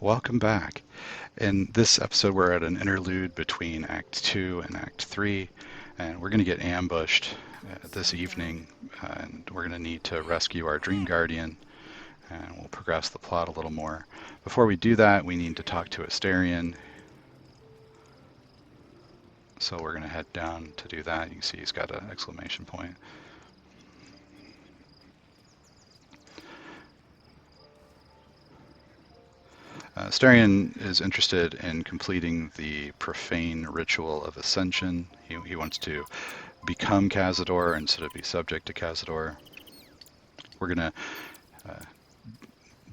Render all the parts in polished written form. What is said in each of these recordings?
Welcome back. In this episode, we're at an interlude between Act 2 and Act 3, and we're going to get ambushed this evening, and we're going to need to rescue our Dream Guardian, and we'll progress the plot a little more. Before we do that, we need to talk to Asterion, so we're going to head down to do that. You can see he's got an exclamation point. Asterion is interested in completing the profane ritual of ascension. He wants to become Cazador instead of be subject to Cazador. We're going to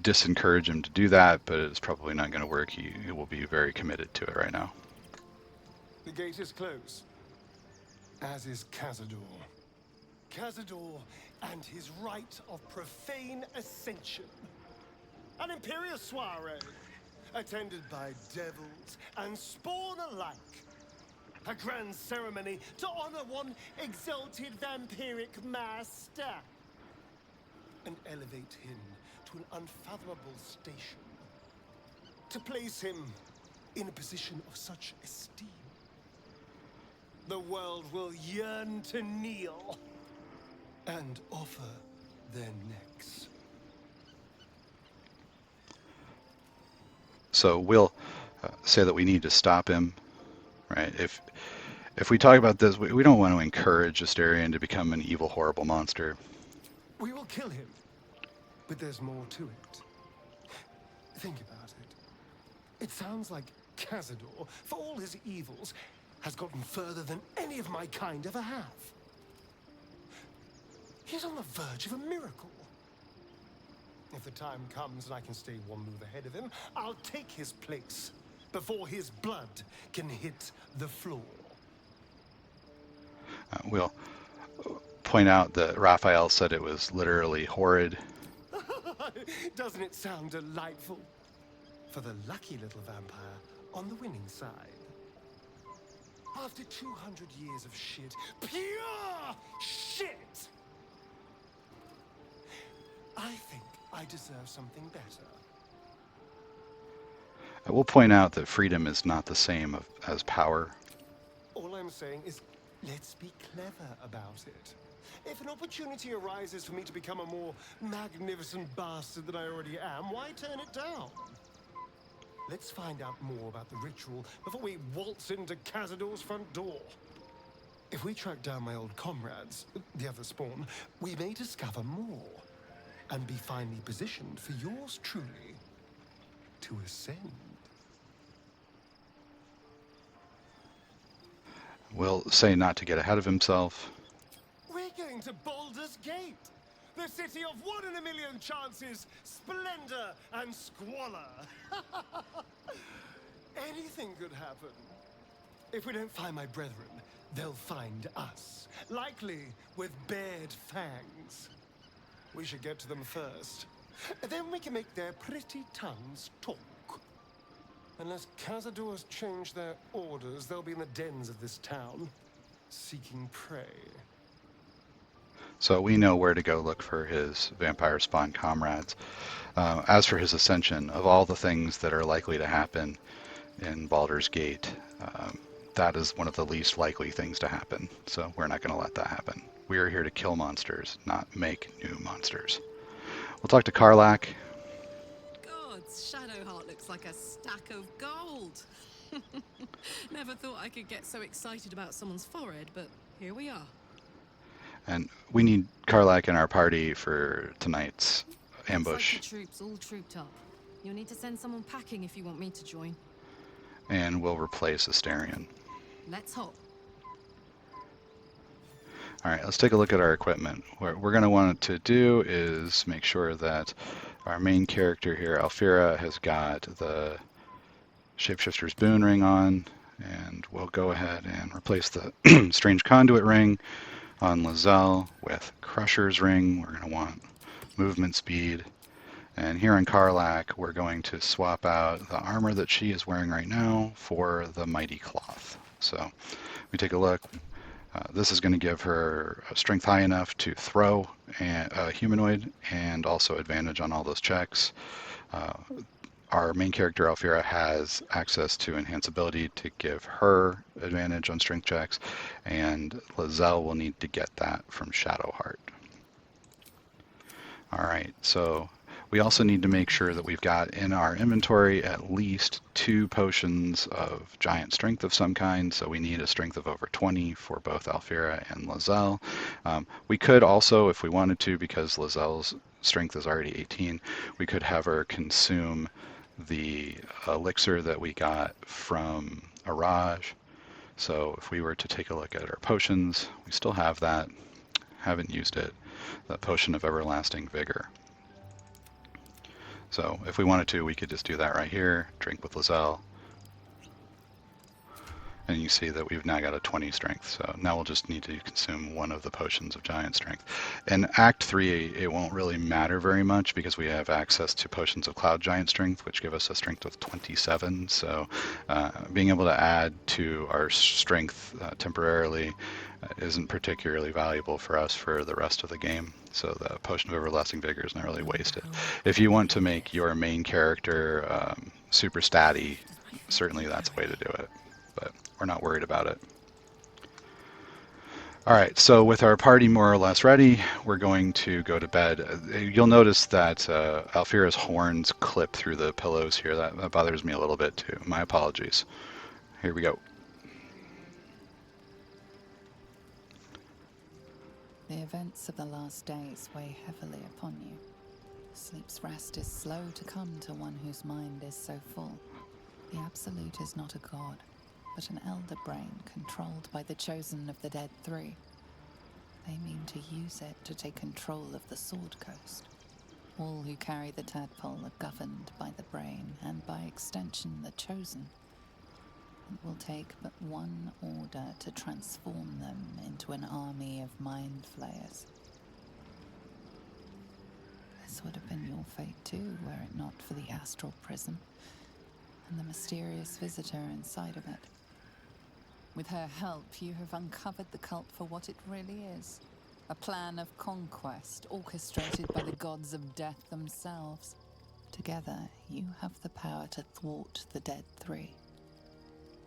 disencourage him to do that, but it's probably not going to work. He will be very committed to it right now. The gate is closed, as is Cazador. Cazador and his rite of profane ascension. An imperial soiree, attended by devils and spawn alike. A grand ceremony to honor one exalted vampiric master. And elevate him to an unfathomable station. To place him in a position of such esteem. The world will yearn to kneel and offer their necks. So we'll say that we need to stop him, right? If we talk about this, we don't want to encourage Asterion to become an evil, horrible monster. We will kill him, but there's more to it. Think about it. It sounds like Cazador, for all his evils, has gotten further than any of my kind ever have. He's on the verge of a miracle. If the time comes and I can stay one move ahead of him, I'll take his place before his blood can hit the floor. We'll point out that Raphael said it was literally horrid. Doesn't it sound delightful? For the lucky little vampire on the winning side. After 200 years of shit, pure shit! I think I deserve something better. I will point out that freedom is not the same as power. All I'm saying is, let's be clever about it. If an opportunity arises for me to become a more magnificent bastard than I already am, why turn it down? Let's find out more about the ritual before we waltz into Cazador's front door. If we track down my old comrades, the other spawn, we may discover more. And be finally positioned for yours truly to ascend. We'll say not to get ahead of himself. We're going to Baldur's Gate, the city of 1 in a million chances, splendor and squalor. Anything could happen. If we don't find my brethren, they'll find us, likely with bared fangs. We should get to them first. Then we can make their pretty tongues talk. Unless Cazador's changed their orders, they'll be in the dens of this town, seeking prey. So we know where to go look for his vampire spawn comrades. As for his ascension, of all the things that are likely to happen in Baldur's Gate, that is one of the least likely things to happen. So we're not going to let that happen. We are here to kill monsters, not make new monsters. We'll talk to Karlach. Gods, Shadowheart looks like a stack of gold. Never thought I could get so excited about someone's forehead, but here we are. And we need Karlach in our party for tonight's ambush. Looks like the troops all trooped up. You'll need to send someone packing if you want me to join. And we'll replace Asterion. Let's hop. All right, let's take a look at our equipment. What we're going to want to do is make sure that our main character here, Alfira, has got the Shapeshifter's Boon ring on, and we'll go ahead and replace the Strange Conduit ring on Lizelle with Crusher's ring. We're going to want movement speed. And here on Karlach, we're going to swap out the armor that she is wearing right now for the Mighty Cloth. So we take a look. This is going to give her strength high enough to throw a humanoid and also advantage on all those checks. our main character Alfira has access to enhanceability to give her advantage on strength checks, and Lizelle will need to get that from Shadowheart. All right, so we also need to make sure that we've got in our inventory at least 2 potions of giant strength of some kind, so we need a strength of over 20 for both Alfira and Lizelle. We could also, if we wanted to, because Lizelle's strength is already 18, we could have her consume the elixir that we got from Araj. So if we were to take a look at our potions, we still have that, haven't used it, that potion of everlasting vigor. So if we wanted to, we could just do that right here, drink with Lizelle, and you see that we've now got a 20 strength. So now we'll just need to consume one of the potions of giant strength. In Act 3, it won't really matter very much because we have access to potions of cloud giant strength, which give us a strength of 27. So being able to add to our strength temporarily isn't particularly valuable for us for the rest of the game. So the potion of everlasting vigor is not really wasted. If you want to make your main character super statty, certainly that's a way to do it, but we're not worried about it. All right, so with our party more or less ready, we're going to go to bed. You'll notice that Alfira's horns clip through the pillows here. That bothers me a little bit too. My apologies. Here we go. The events of the last days weigh heavily upon you. Sleep's rest is slow to come to one whose mind is so full. The Absolute is not a god, but an elder brain controlled by the chosen of the Dead Three. They mean to use it to take control of the Sword Coast. All who carry the tadpole are governed by the brain, and by extension the chosen. It will take but one order to transform them into an army of mind flayers. This would have been your fate too, were it not for the astral prison and the mysterious visitor inside of it. With her help, you have uncovered the cult for what it really is. A plan of conquest orchestrated by the gods of death themselves. Together, you have the power to thwart the Dead Three.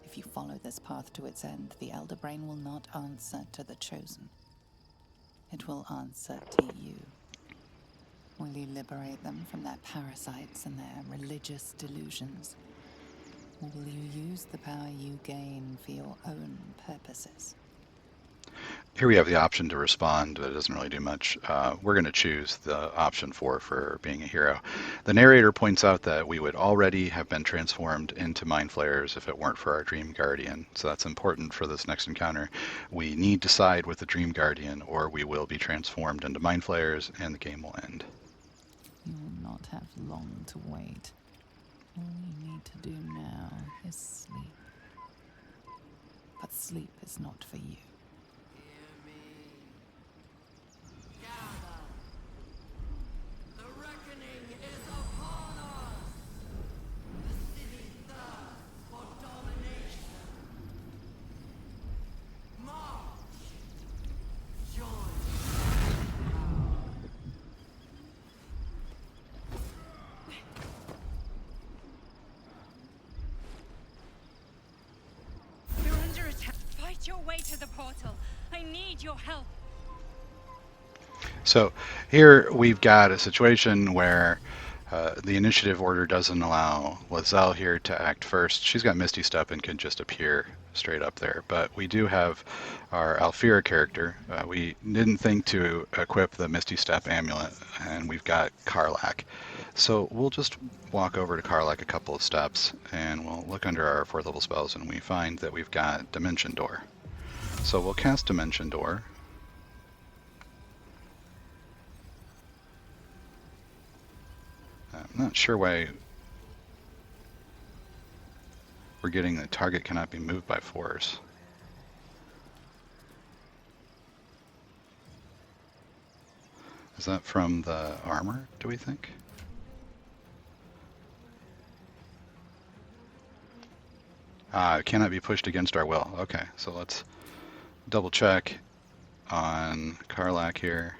If you follow this path to its end, the Elder Brain will not answer to the Chosen. It will answer to you. Will you liberate them from their parasites and their religious delusions? Or will you use the power you gain for your own purposes? Here we have the option to respond, but it doesn't really do much. We're going to choose the option 4 for being a hero. The narrator points out that we would already have been transformed into mind flayers if it weren't for our Dream Guardian. So that's important for this next encounter. We need to side with the Dream Guardian, or we will be transformed into mind flayers, and the game will end. You will not have long to wait. All you need to do now is sleep. But sleep is not for you. Your way to the portal. I need your help. So here we've got a situation where the initiative order doesn't allow Lizelle here to act first. She's got Misty Step and can just appear straight up there. But we do have our Alfira character. We didn't think to equip the Misty Step amulet, and we've got Karlach. So we'll just walk over to Karlach a couple of steps, and we'll look under our 4th level spells, and we find that we've got Dimension Door. So we'll cast Dimension Door. I'm not sure why we're getting the target cannot be moved by force. Is that from the armor, do we think? It cannot be pushed against our will. Okay, so let's double check on Karlach here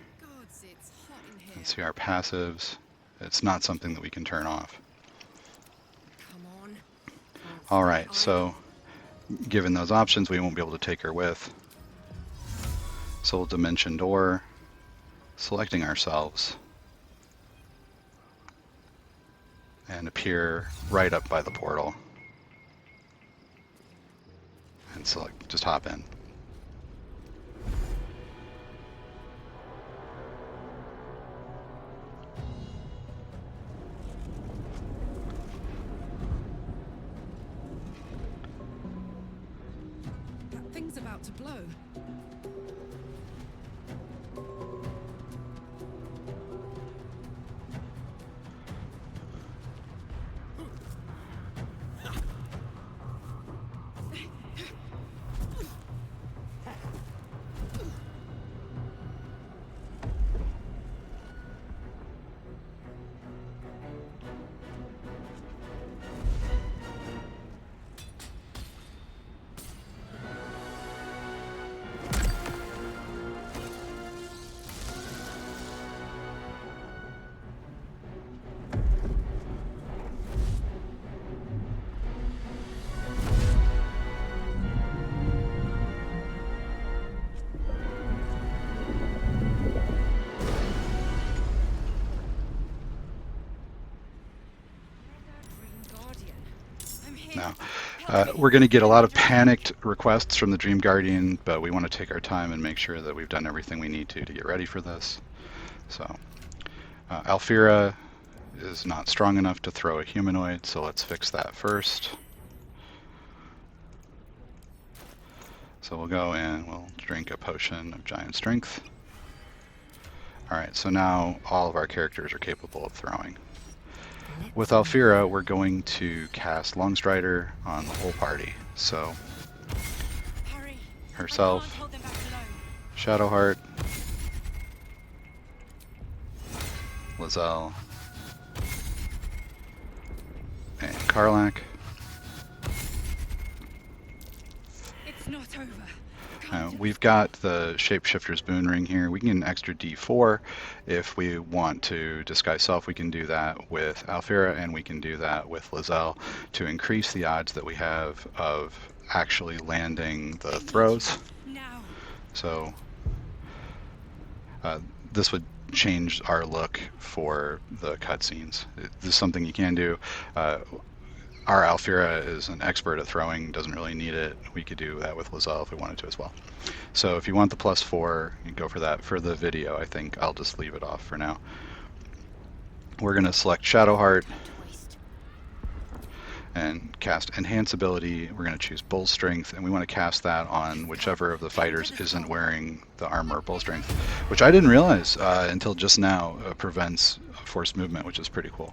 and see our passives. It's not something that we can turn off. All right, so given those options, we won't be able to take her with. So we'll dimension door, selecting ourselves, and appear right up by the portal. And select, just hop in. That thing's about to blow. Now, we're going to get a lot of panicked requests from the Dream Guardian, but we want to take our time and make sure that we've done everything we need to get ready for this. So, Alfira is not strong enough to throw a humanoid, so let's fix that first. So we'll go and we'll drink a potion of giant strength. Alright, so now all of our characters are capable of throwing. With Alfira, we're going to cast Longstrider on the whole party. So, Hurry. herself, I can't hold them back alone. Shadowheart, Lizelle, and Karlak. It's not over. We've got the Shapeshifter's Boon Ring here. We can get an extra D4 if we want to disguise self. We can do that with Alfira, and we can do that with Lizelle to increase the odds that we have of actually landing the throws. Now. So this would change our look for the cutscenes. This is something you can do. Our Alfira is an expert at throwing, doesn't really need it. We could do that with Lizelle if we wanted to as well. So if you want the +4, you can go for that. For the video, I think I'll just leave it off for now. We're going to select Shadowheart and cast Enhance Ability. We're going to choose Bull Strength, and we want to cast that on whichever of the fighters isn't wearing the armor Bull Strength, which I didn't realize until just now prevents forced movement, which is pretty cool.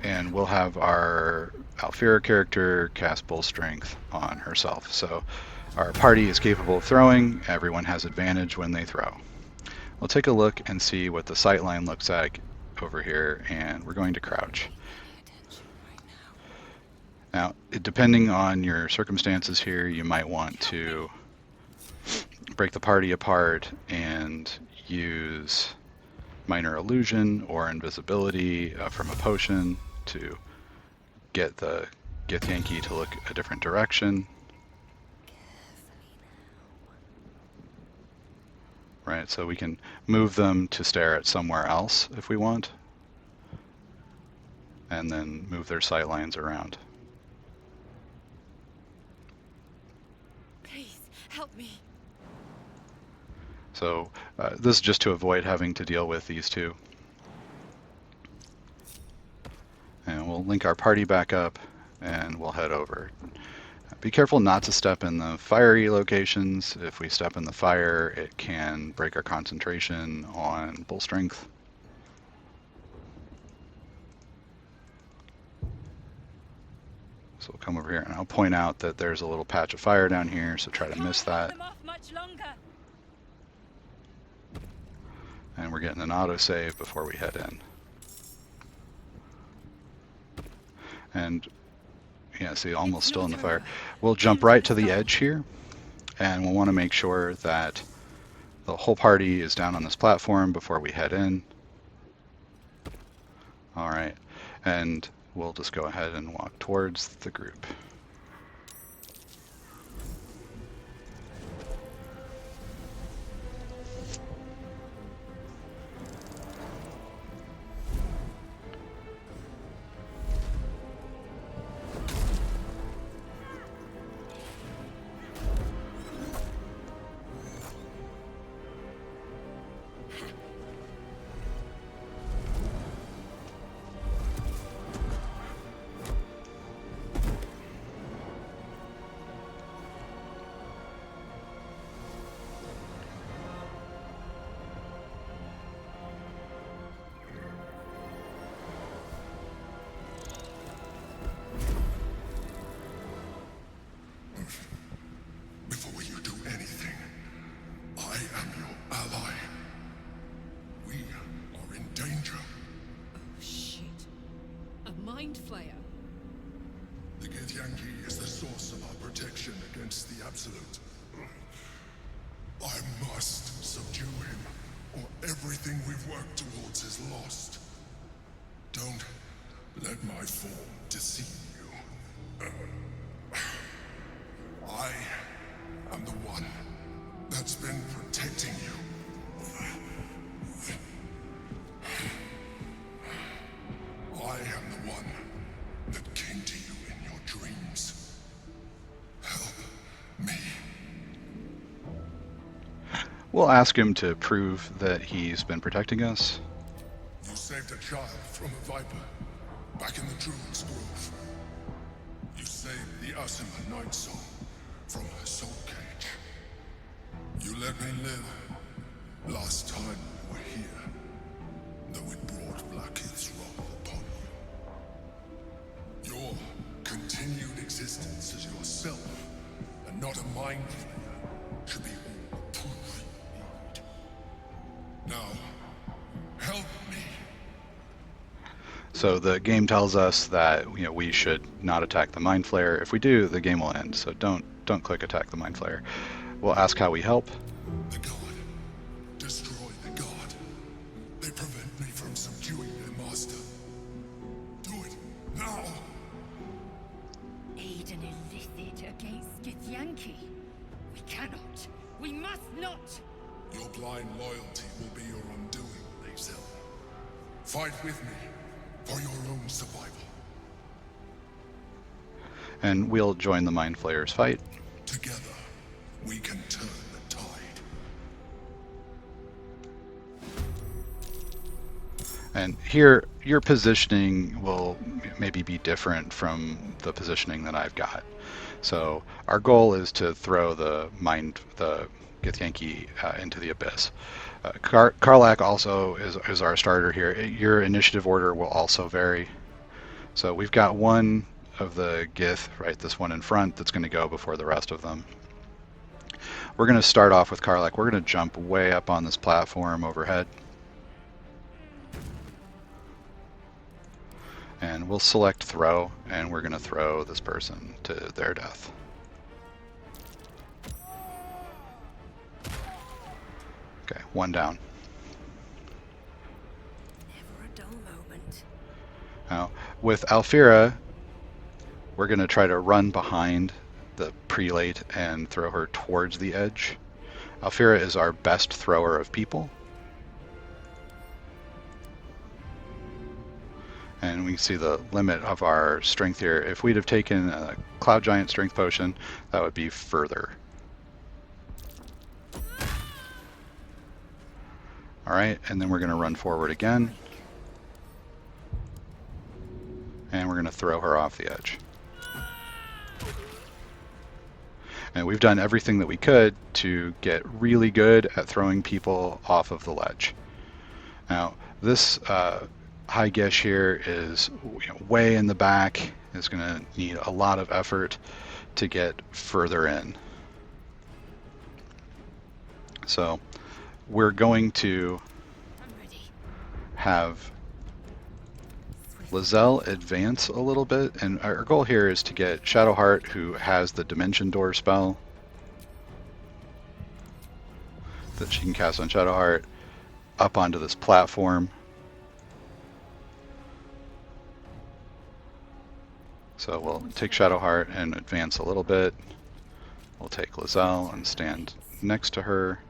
And we'll have our Alfira character cast Bull Strength on herself. So our party is capable of throwing. Everyone has advantage when they throw. We'll take a look and see what the sightline looks like over here, and we're going to crouch. Now, depending on your circumstances here, you might want to break the party apart and use Minor Illusion or Invisibility from a potion to get Yankee to look a different direction. Right, so we can move them to stare at somewhere else if we want, and then move their sight lines around. Please, help me. So this is just to avoid having to deal with these two. And we'll link our party back up and we'll head over. Be careful not to step in the fiery locations. If we step in the fire, it can break our concentration on Bull Strength. So we'll come over here and I'll point out that there's a little patch of fire down here, so try to miss that. Them off much longer. And we're getting an autosave before we head in. And yeah, see, almost still in the fire. We'll jump right to the edge here, and we'll want to make sure that the whole party is down on this platform before we head in. All right, and we'll just go ahead and walk towards the group. Before you do anything, I am your ally. We are in danger. Oh, shit. A mind flayer. The Githyanki is the source of our protection against the Absolute. I must subdue him, or everything we've worked towards is lost. Don't let my form deceive you. I am the one that's been protecting you. I am the one that came to you in your dreams. Help me. We'll ask him to prove that he's been protecting us. You saved a child from a viper back in the Druid's Grove. You saved the Asima Night Soul from her soul cage. You let me live last time you were here, though it brought Blackheath's wrath upon you. Your continued existence as yourself, and not a mind flayer, should be all the proof you need. Now, help me. So the game tells us that we should not attack the Mind Flayer. If we do, the game will end. So don't click attack the Mind Flayer. We'll ask how we help. The god. Destroy the god. They prevent me from subduing their master. Do it now. Aid an illicit against Githyanki. We cannot. We must not. Your blind loyalty will be your undoing, Lae'zel. Fight with me for your own survival. And we'll join the Mind Flayer's fight. Together, we can turn the tide. And here, your positioning will maybe be different from the positioning that I've got. So our goal is to throw the Githyanki into the abyss. Karlak also is our starter here. Your initiative order will also vary. So we've got one of the Gith, right, this one in front, that's going to go before the rest of them. We're going to start off with Karlak. We're going to jump way up on this platform overhead. And we'll select throw, and we're going to throw this person to their death. Okay, one down. Never a dull moment. Now, with Alfira, we're going to try to run behind the prelate and throw her towards the edge. Alfira is our best thrower of people. And we can see the limit of our strength here. If we'd have taken a Cloud Giant strength potion, that would be further. Alright, and then we're going to run forward again. And we're going to throw her off the edge. And we've done everything that we could to get really good at throwing people off of the ledge. Now, this high Gish here is way in the back. It's going to need a lot of effort to get further in. So we're going to have Lae'zel advance a little bit, and our goal here is to get Shadowheart, who has the Dimension Door spell that she can cast on Shadowheart, up onto this platform. So we'll take Shadowheart and advance a little bit. We'll take Lizelle and stand next to her.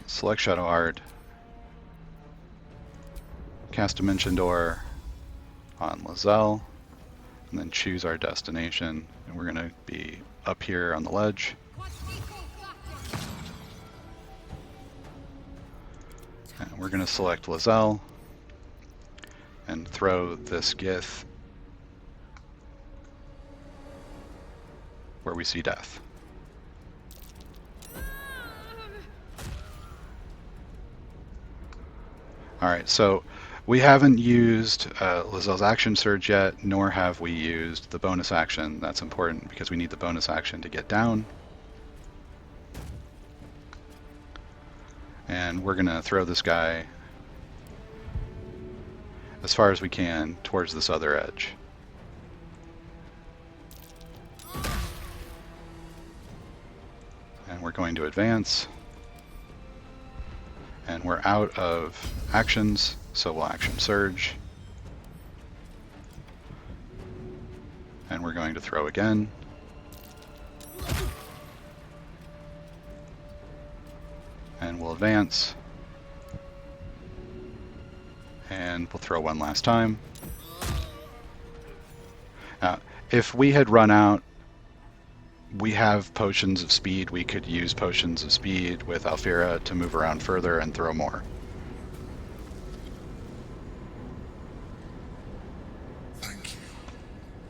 Select Shadowheart. Cast Dimension Door on Lizelle. And then choose our destination. And we're going to be up here on the ledge. And we're going to select Lizelle and throw this Gith where we see death. Alright, so we haven't used Lizelle's action surge yet, nor have we used the bonus action. That's important because we need the bonus action to get down. And we're going to throw this guy as far as we can towards this other edge. And we're going to advance. And we're out of actions, so we'll action surge. And we're going to throw again. And we'll advance. And we'll throw one last time. If we had run out, we have potions of speed. We could use potions of speed with Alfira to move around further and throw more. Thank you.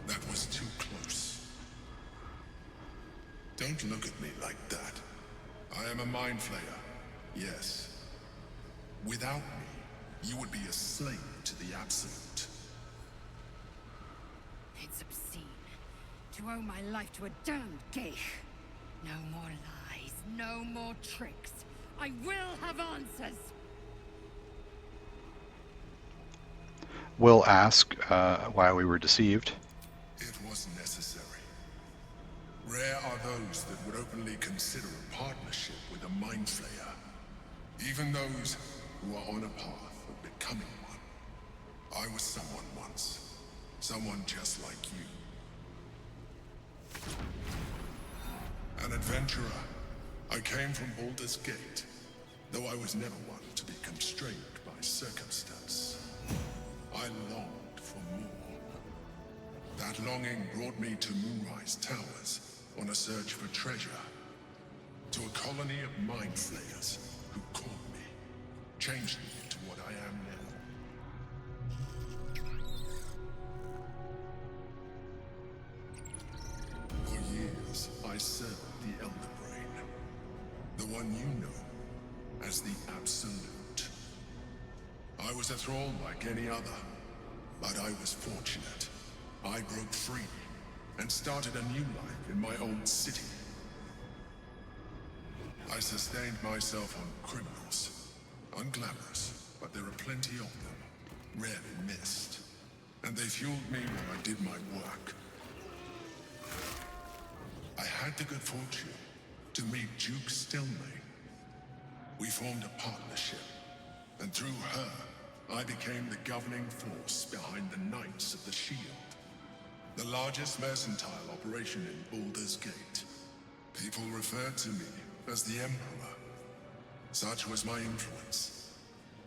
That was too close. Don't look at me like that. I am a mind flayer. Yes. Without me, you would be a slave to the Absolute. It's obscene to owe my life to a damned geich. No more lies, no more tricks. I will have answers. We'll ask why we were deceived. It was necessary. Rare are those that would openly consider a partnership with a mind flayer. Even those who are on a path of becoming one. I was someone once. Someone just like you. An adventurer. I came from Baldur's Gate, though I was never one to be constrained by circumstance. I longed for more. That longing brought me to Moonrise Towers on a search for treasure. To a colony of mind flayers who caught me, changed me into what I am now. For years, I served the Elder Brain, the one you know as the Absolute. I was a thrall like any other, but I was fortunate. I broke free and started a new life in my own city. I sustained myself on criminals. Unglamorous, but there are plenty of them. Rarely missed. And they fueled me while I did my work. I had the good fortune to meet Duke Stelmane. We formed a partnership, and through her, I became the governing force behind the Knights of the Shield. The largest mercantile operation in Baldur's Gate. People referred to me as the Emperor. Such was my influence.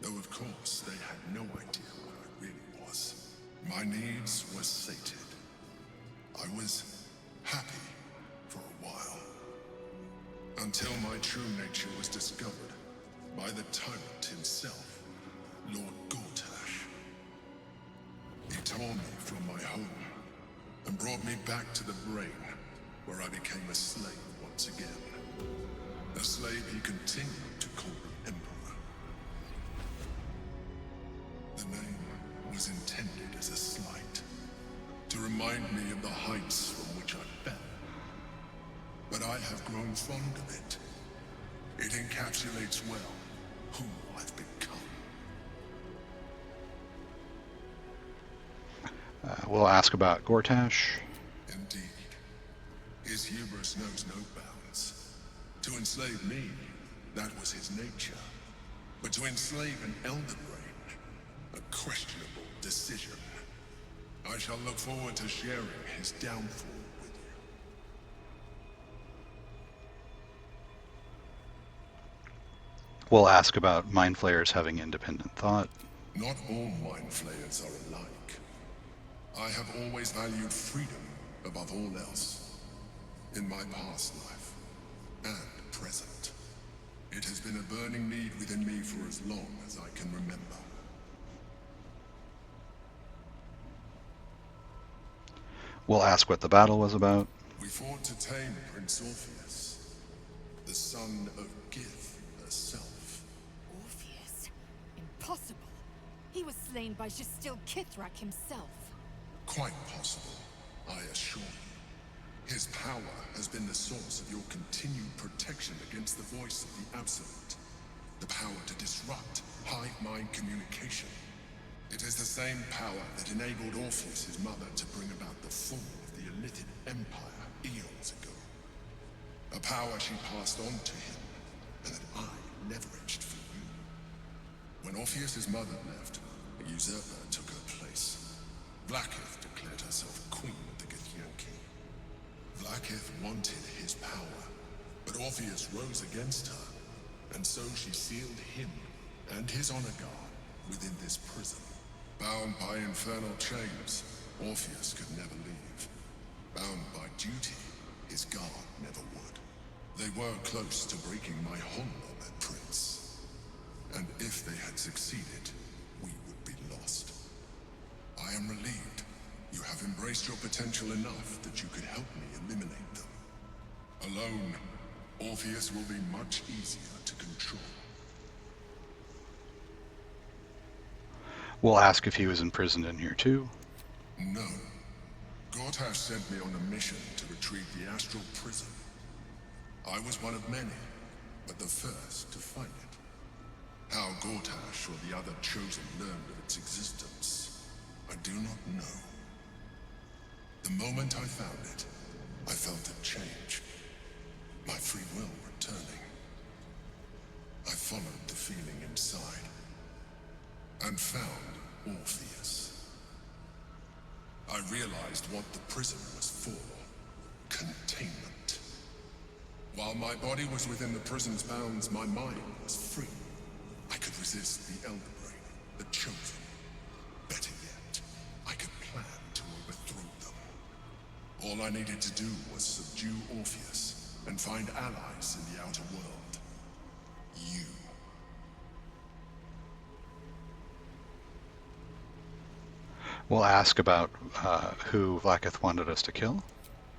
Though of course they had no idea what I really was. My needs were sated. I was happy for a while. Until my true nature was discovered by the tyrant himself, Lord Gortash. He tore me from my home and brought me back to the Brain, where I became a slave once again. A slave he continued to call the Emperor. The name was intended as a slight, to remind me of the heights from which I fell. But I have grown fond of it. It encapsulates well who I've become. We'll ask about Gortash. Indeed. His hubris knows no bounds. To enslave me, that was his nature. But to enslave an Elder Brain, a questionable decision. I shall look forward to sharing his downfall with you. We'll ask about mind flayers having independent thought. Not all mind flayers are alike. I have always valued freedom above all else. In my past life and present. It has been a burning need within me for as long as I can remember. We'll ask what the battle was about. We fought to tame Prince Orpheus, the son of Gith herself. Orpheus? Impossible. He was slain by Justil Kithrak himself. Quite possible, I assure you. His power has been the source of your continued protection against the voice of the Absolute. The power to disrupt hive mind communication. It is the same power that enabled Orpheus, his mother, to bring about the fall of the Illithid Empire eons ago. A power she passed on to him, and that I leveraged for you. When Orpheus's mother left, a usurper took her place. Blackith declared herself queen of the Githyanki. Blackith wanted his power, but Orpheus rose against her, and so she sealed him and his honor guard within this prison. Bound by infernal chains, Orpheus could never leave. Bound by duty, his guard never would. They were close to breaking my hold on that prince. And if they had succeeded, we would be lost. I am relieved. You have embraced your potential enough that you could help me eliminate them. Alone, Orpheus will be much easier to control. We'll ask if he was imprisoned in here too. No. Gortash sent me on a mission to retrieve the astral prison. I was one of many, but the first to find it. How Gortash or the other chosen learned of its existence, I do not know. The moment I found it, I felt a change. My free will returning. I followed the feeling inside, and found Orpheus. I realized what the prison was for. Containment. While my body was within the prison's bounds, my mind was free. I could resist the Elder Brain, the Chosen. Better yet, I could plan to overthrow them. All I needed to do was subdue Orpheus and find allies in the outer world. You. We'll ask about who Vlaakith wanted us to kill.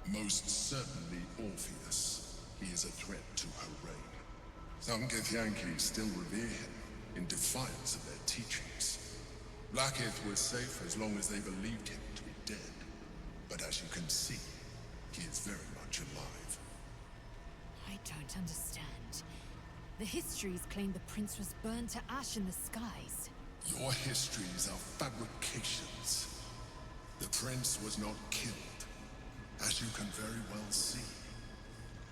Most certainly Orpheus. He is a threat to her reign. Some Githyanki still revere him in defiance of their teachings. Blackith was safe as long as they believed him to be dead. But as you can see, he is very much alive. I don't understand. The histories claim the prince was burned to ash in the skies. Your histories are fabrications. The prince was not killed, as you can very well see.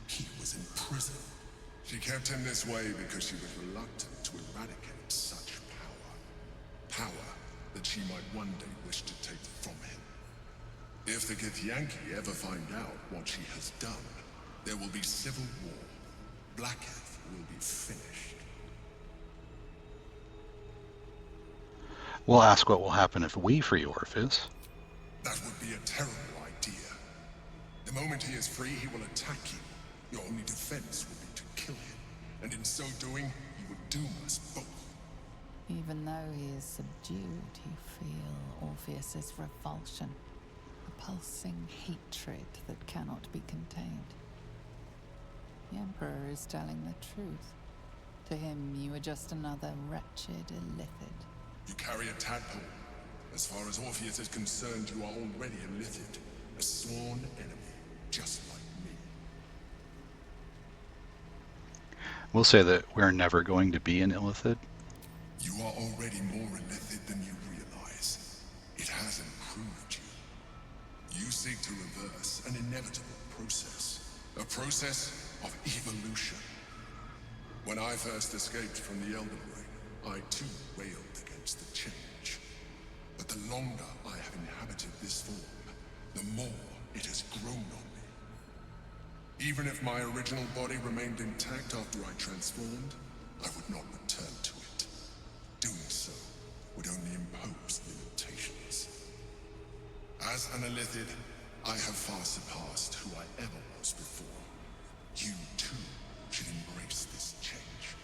He was in prison. She kept him this way because she was reluctant to eradicate such power. Power that she might one day wish to take from him. If the Githyanki ever find out what she has done, there will be civil war. Blackith will be finished. We'll ask what will happen if we free Orpheus. That would be a terrible idea. The moment he is free, he will attack you. Your only defense will be to kill him. And in so doing, he would doom us both. Even though he is subdued, you feel Orpheus's revulsion. A pulsing hatred that cannot be contained. The Emperor is telling the truth. To him, you are just another wretched illithid. You carry a tadpole. As far as Orpheus is concerned, you are already a Illithid. A sworn enemy, just like me. We'll say that we're never going to be an illithid. You are already more Illithid than you realize. It has improved you. You seek to reverse an inevitable process. A process of evolution. When I first escaped from the Elder Brain, I too railed against the change. But the longer I have inhabited this form, the more it has grown on me. Even if my original body remained intact after I transformed, I would not return to it. Doing so would only impose limitations. As an Illithid, I have far surpassed who I ever was before. You, too, should embrace this change.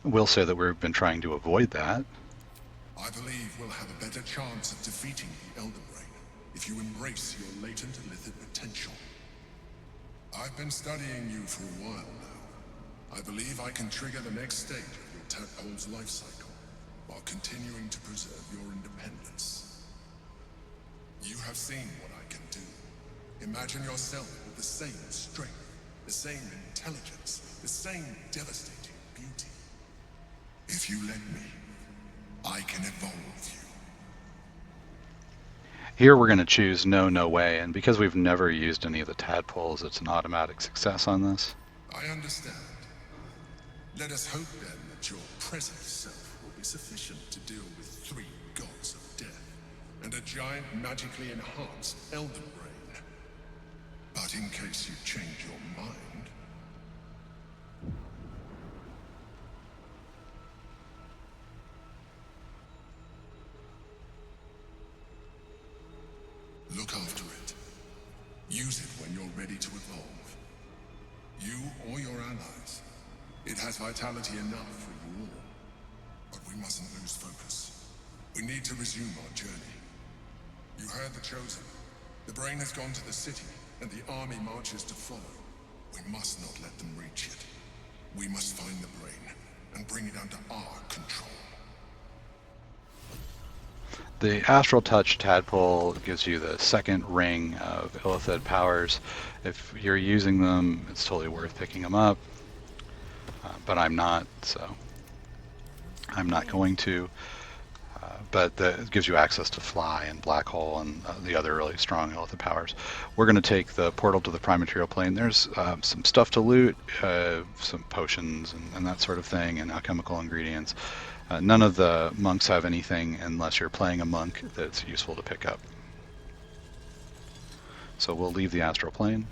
We'll say that we've been trying to avoid that. I believe we'll have a better chance of defeating the Elder Brain if you embrace your latent Illithid potential. I've been studying you for a while now. I believe I can trigger the next stage of your tadpole's life cycle, while continuing to preserve your independence. You have seen what I can do. Imagine yourself with the same strength, the same intelligence, the same devastating beauty. If you let me, I can evolve you. Here we're going to choose no way, and because we've never used any of the tadpoles, it's an automatic success on this. I understand. Let us hope then that your present self will be sufficient to deal with 3 gods of death and a giant magically enhanced Elder Brain. But in case you change your mind... look after it. Use it when you're ready to evolve. You or your allies. It has vitality enough for you all. But we mustn't lose focus. We need to resume our journey. You heard the Chosen. The Brain has gone to the city, and the army marches to follow. We must not let them reach it. We must find the Brain, and bring it under our control. The Astral Touch Tadpole gives you the second ring of Illithid powers. If you're using them, it's totally worth picking them up. But I'm not, so I'm not going to. But it gives you access to Fly and Black Hole and the other really strong Illithid powers. We're going to take the portal to the Prime Material Plane. There's some stuff to loot, some potions and that sort of thing, and alchemical ingredients. None of the monks have anything unless you're playing a monk that's useful to pick up. So we'll leave the astral plane.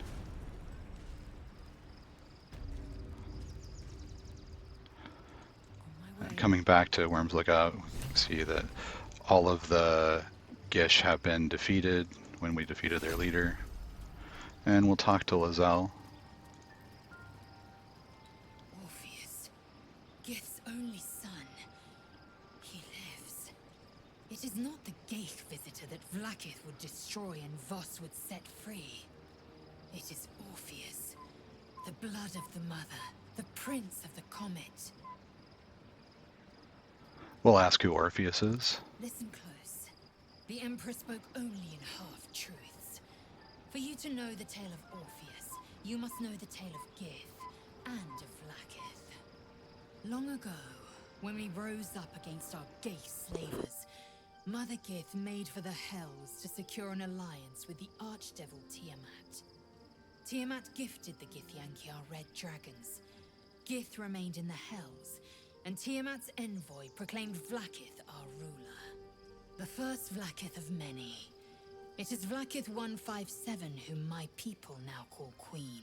And coming back to Worm's Lookout, we see that all of the Gish have been defeated when we defeated their leader. And we'll talk to Lizelle. Orpheus, Gith's only son. He lives. It is not the Geich visitor that Vlaakith would destroy and Voss would set free. It is Orpheus, the blood of the mother, the prince of the comet. We'll ask who Orpheus is. Listen close. The Emperor spoke only in half-truths. For you to know the tale of Orpheus, you must know the tale of Gith and of Vlaakith. Long ago, when we rose up against our Geich slavers, Mother Gith made for the Hells to secure an alliance with the Archdevil Tiamat. Tiamat gifted the Githyanki our red dragons. Gith remained in the Hells, and Tiamat's envoy proclaimed Vlaakith our ruler. The first Vlaakith of many. It is Vlaakith 157 whom my people now call Queen.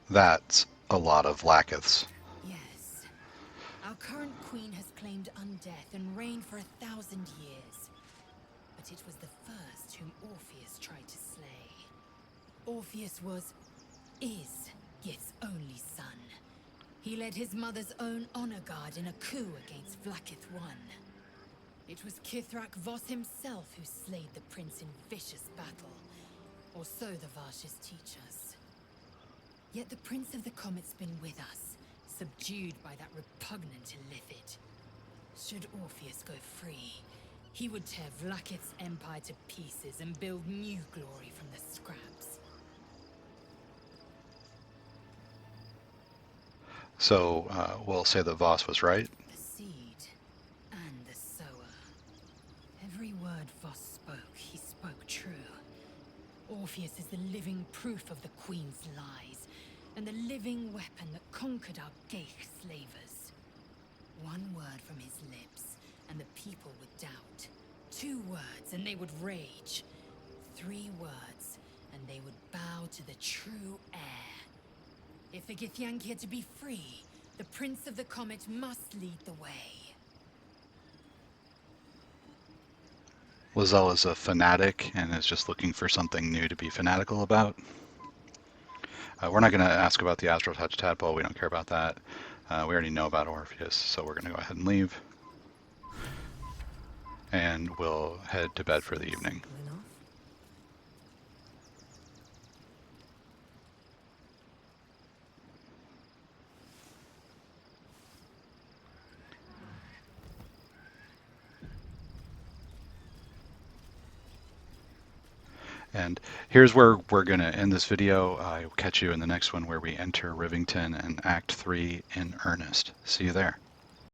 That's a lot of Vlaakiths. Yes. Our current queen has claimed undeath and reigned for 1,000 years. But it was the first whom Orpheus tried to slay. Orpheus is Gith's only son. He led his mother's own honor guard in a coup against Vlaakith I. It was Kithrak Voss himself who slayed the prince in vicious battle, or so the Varshes teach us. Yet the Prince of the Comet's been with us, subdued by that repugnant Illithid. Should Orpheus go free, he would tear Vlaakith's empire to pieces and build new glory from the scraps. So we'll say that Voss was right. The seed and the sower. Every word Voss spoke, he spoke true. Orpheus is the living proof of the Queen's lies, and the living weapon that conquered our Geich slavers. One word from his lips, people would doubt. 2 words and they would rage. 3 words and they would bow to the true heir. If the Githyanki are to be free, the Prince of the Comet must lead the way. Lizelle is a fanatic and is just looking for something new to be fanatical about. We're not going to ask about the Astral Touch Tadpole. We don't care about that. We already know about Orpheus, so we're going to go ahead and leave. And we'll head to bed for the evening. And here's where we're going to end this video. I will catch you in the next one where we enter Rivington and Act 3 in earnest. See you there.